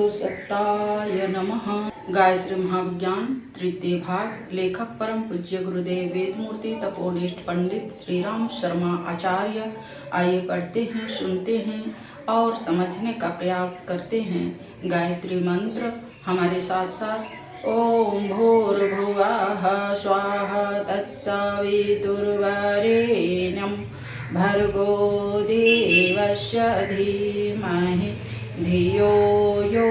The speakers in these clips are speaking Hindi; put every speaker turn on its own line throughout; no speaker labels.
पुरुषोत्ताय नमः। गायत्री महाविज्ञान तृतीय भाग। लेखक परम पूज्य गुरुदेव वेदमूर्ति तपोनिष्ठ पंडित श्री राम शर्मा आचार्य। आइए पढ़ते हैं, सुनते हैं और समझने का प्रयास करते हैं। गायत्री मंत्र हमारे साथ साथ। ओम भूर्भुवः स्वाहा तत्सवितुर्वरेण्यं भर्गो देवस्य धीमहि धियो यो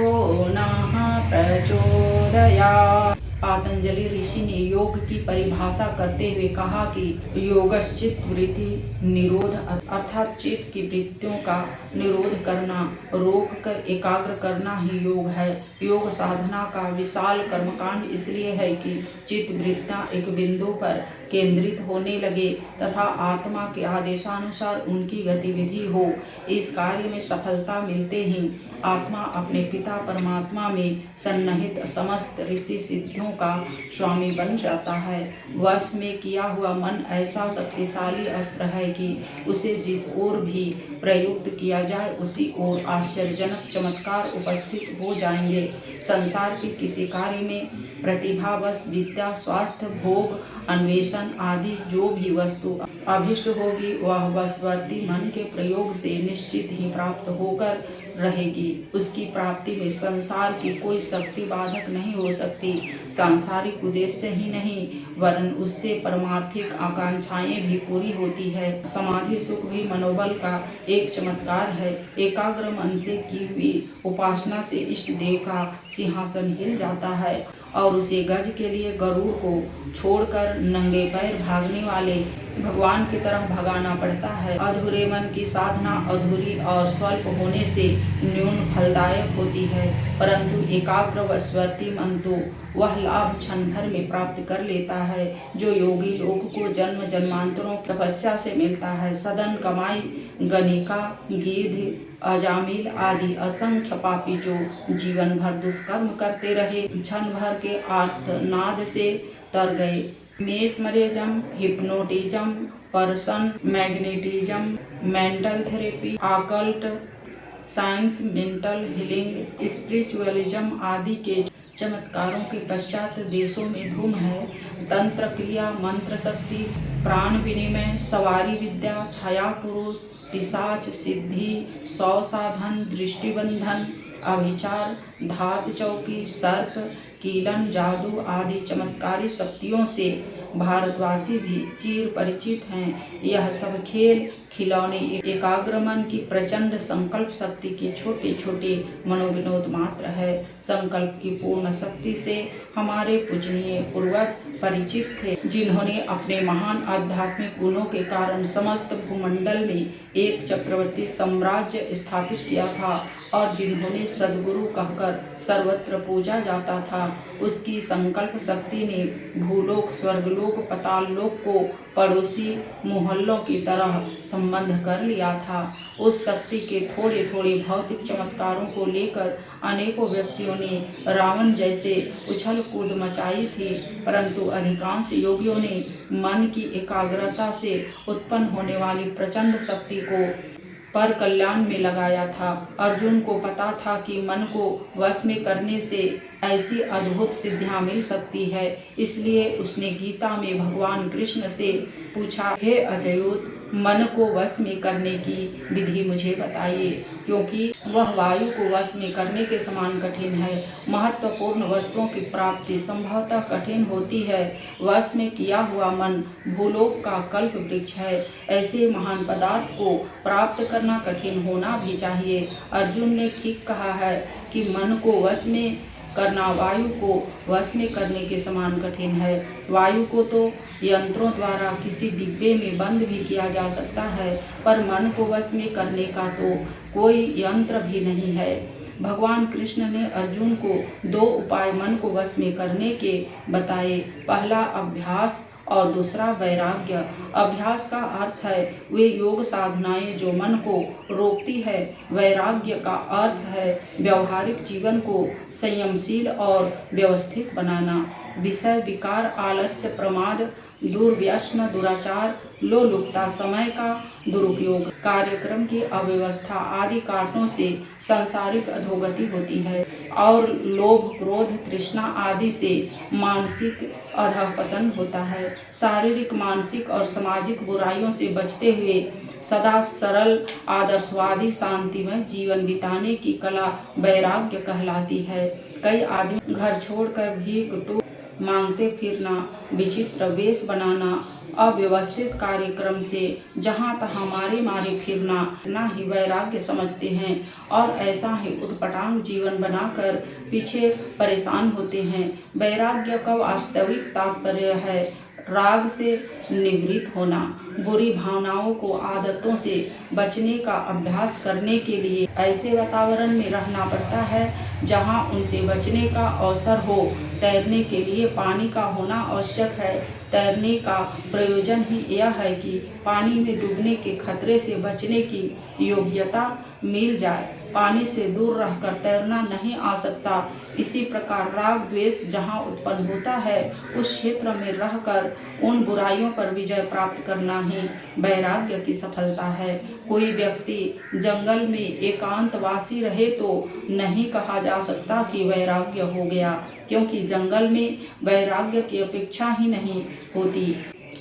नः प्रचोदयात्। पातंजलि ऋषि ने योग की परिभाषा करते हुए कहा कि योगश्चित वृत्ति निरोध अर्थात चित्त की वृत्तियों का निरोध करना, रोक कर एकाग्र करना ही योग है। योग साधना का विशाल कर्मकांड इसलिए है कि चित्त वृत्तियां एक बिंदु पर केंद्रित होने लगे तथा आत्मा के आदेशानुसार उनकी गतिविधि हो। इस कार्य में सफलता मिलते ही आत्मा अपने पिता परमात्मा में सन्निहित समस्त ऋषि सिद्धियों का स्वामी बन जाता है। वश में किया हुआ मन ऐसा शक्तिशाली अस्त्र है कि उसे जिस ओर भी प्रयुक्त किया जाए उसी ओर आश्चर्यजनक चमत्कार उपस्थित हो जाएंगे। संसार के किसी कार्य में प्रतिभावश विद्या, स्वास्थ्य, भोग, अन्वेषण आदि जो भी वस्तु अभिष्ट होगी वह वशवर्ती मन के प्रयोग से निश्चित ही प्राप्त होकर रहेगी। उसकी प्राप्ति में संसार की कोई शक्ति बाधक नहीं हो सकती। सांसारिक उद्देश्य ही नहीं वरन उससे परमार्थिक आकांक्षाएं भी पूरी होती है। समाधि सुख भी मनोबल का एक चमत्कार है। एकाग्र मन से की हुई उपासना से इष्ट देव का सिंहासन हिल जाता है और उसे गज के लिए गरुड़ को छोड़कर नंगे पैर भागने वाले भगवान की तरफ भगाना पड़ता है। अधूरे मन की साधना अधूरी और स्वल्प होने से न्यून फलदायक होती है, परंतु एकाग्र वशवर्ती मन तो वह लाभ क्षण भर में प्राप्त कर लेता है जो योगी लोग को जन्म जन्मांतरों तपस्या से मिलता है। सदन कमाई गणिका, गिद्ध, अजामिल आदि असंख्य पापी जो जीवन भर दुष्कर्म करते रहे क्षण भर के आर्तनाद से तर गए। Mesmerism, hypnotism, person magnetism, mental therapy, occult science, mental healing, spiritualism आदि के चमत्कारों के पश्चात देशों में धूम है। तंत्र क्रिया, मंत्र शक्ति, प्राण विनिमय, सवारी विद्या, छाया पुरुष, पिशाच सिद्धि, सौ साधन, दृष्टिबंधन, अभिचार, धात चौकी, सर्प, कीलन, जादू आदि चमत्कारी शक्तियों से भारतवासी भी चिर परिचित हैं। यह सब खेल खिलौने एकाग्र मन की प्रचंड संकल्प शक्ति के छोटे छोटे मनोविनोद मात्र है। संकल्प की पूर्ण शक्ति से हमारे पूजनीय पूर्वज परिचित थे, जिन्होंने अपने महान आध्यात्मिक गुणों के कारण समस्त भूमंडल में एक चक्रवर्ती साम्राज्य स्थापित किया था और जिन्होंने सद्गुरु कहकर सर्वत्र पूजा जाता था। उसकी संकल्प शक्ति ने भूलोक, स्वर्गलोक, पाताललोक को पड़ोसी मोहल्लों की तरह संबंध कर लिया था। उस शक्ति के थोड़े थोड़े भौतिक चमत्कारों को लेकर अनेकों व्यक्तियों ने रावण जैसे उछल कूद मचाई थी, परंतु अधिकांश योगियों ने मन की एकाग्रता से उत्पन्न होने वाली प्रचंड शक्ति को पर कल्याण में लगाया था। अर्जुन को पता था कि मन को वश में करने से ऐसी अद्भुत सिद्धियां मिल सकती है, इसलिए उसने गीता में भगवान कृष्ण से पूछा, हे अजयूत, मन को वश में करने की विधि मुझे बताइए, क्योंकि वह वायु को वश में करने के समान कठिन है। महत्वपूर्ण वस्तुओं की प्राप्ति संभवतः कठिन होती है। वश में किया हुआ मन भूलोक का कल्प वृक्ष है। ऐसे महान पदार्थ को प्राप्त करना कठिन होना भी चाहिए। अर्जुन ने ठीक कहा है कि मन को वश में करना वायु को वश में करने के समान कठिन है। वायु को तो यंत्रों द्वारा किसी डिब्बे में बंद भी किया जा सकता है, पर मन को वश में करने का तो कोई यंत्र भी नहीं है। भगवान कृष्ण ने अर्जुन को दो उपाय मन को वश में करने के बताए। पहला अभ्यास और दूसरा वैराग्य। अभ्यास का अर्थ है वे योग साधनाएं जो मन को रोकती है। वैराग्य का अर्थ है व्यवहारिक जीवन को संयमशील और व्यवस्थित बनाना। विषय विकार, आलस्य, प्रमाद, दुर्व्यसन, दुराचार, लोलुपता, समय का दुरुपयोग, कार्यक्रम की अव्यवस्था आदि कारणों से सांसारिक अधोगति होती है और लोभ, क्रोध, तृष्णा आदि से मानसिक अधःपतन होता है। शारीरिक, मानसिक और सामाजिक बुराइयों से बचते हुए सदा सरल, आदर्शवादी, शांतिमय जीवन बिताने की कला वैराग्य कहलाती है। कई आदमी घर छोड़कर भीख मांगते फिरना, विचित्र वेश बनाना, अव्यवस्थित कार्यक्रम से जहाँ तहाँ मारे फिरना ही वैराग्य समझते हैं और ऐसा ही उटपटांग जीवन बनाकर पीछे परेशान होते हैं। वैराग्य का वास्तविक तात्पर्य है राग से निवृत्त होना। बुरी भावनाओं को, आदतों से बचने का अभ्यास करने के लिए ऐसे वातावरण में रहना पड़ता है जहां उनसे बचने का अवसर हो। तैरने के लिए पानी का होना आवश्यक है। तैरने का प्रयोजन ही यह है कि पानी में डूबने के खतरे से बचने की योग्यता मिल जाए। पानी से दूर रहकर तैरना नहीं आ सकता। इसी प्रकार राग द्वेष जहाँ उत्पन्न होता है उस क्षेत्र में रहकर उन बुराइयों पर विजय प्राप्त करना ही वैराग्य की सफलता है। कोई व्यक्ति जंगल में एकांतवासी रहे तो नहीं कहा जा सकता कि वैराग्य हो गया, क्योंकि जंगल में वैराग्य की अपेक्षा ही नहीं होती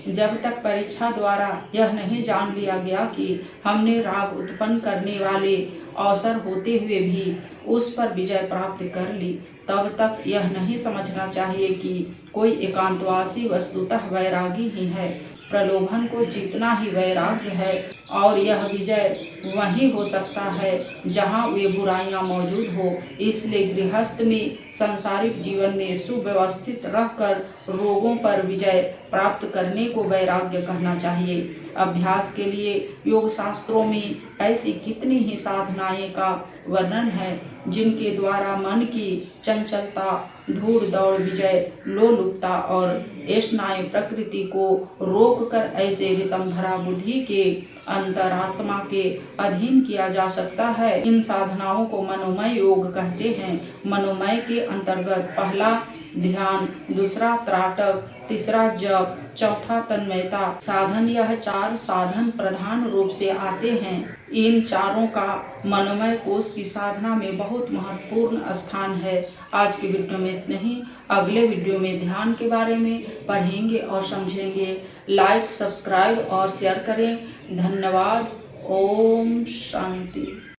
जब तक परीक्षा द्वारा यह नहीं जान लिया गया कि हमने राग उत्पन्न करने वाले अवसर होते हुए भी उस पर विजय प्राप्त कर ली। तब तक यह नहीं समझना चाहिए कि कोई एकांतवासी वस्तुतः वैरागी ही है। प्रलोभन को जीतना ही वैराग्य है और यह विजय वहीं हो सकता है जहाँ वे बुराइयां मौजूद हो। इसलिए गृहस्थ में सांसारिक जीवन में सुव्यवस्थित रहकर रोगों पर विजय प्राप्त करने को वैराग्य कहना चाहिए। अभ्यास के लिए योग शास्त्रों में ऐसी कितनी ही साधनाएं का वर्णन है जिनके द्वारा मन की चंचलता, धूड़ दौड़, विजय, लोलुपता और ऐष्णाय प्रकृति को रोककर ऐसे ऋतंभरा बुद्धि के अंतरात्मा के अधीन किया जा सकता है। इन साधनाओं को मनोमय योग कहते हैं। मनोमय के अंतर्गत पहला ध्यान, दूसरा त्राटक, तीसरा जप, चौथा तन्मयता साधन, यह 4 साधन प्रधान रूप से आते हैं। इन चारों का मनोमय कोश की साधना में बहुत महत्वपूर्ण स्थान है। आज के वीडियो में इतना ही। अगले वीडियो में ध्यान के बारे में पढ़ेंगे और समझेंगे। लाइक, सब्सक्राइब और शेयर करें। धन्यवाद। ओम शांति।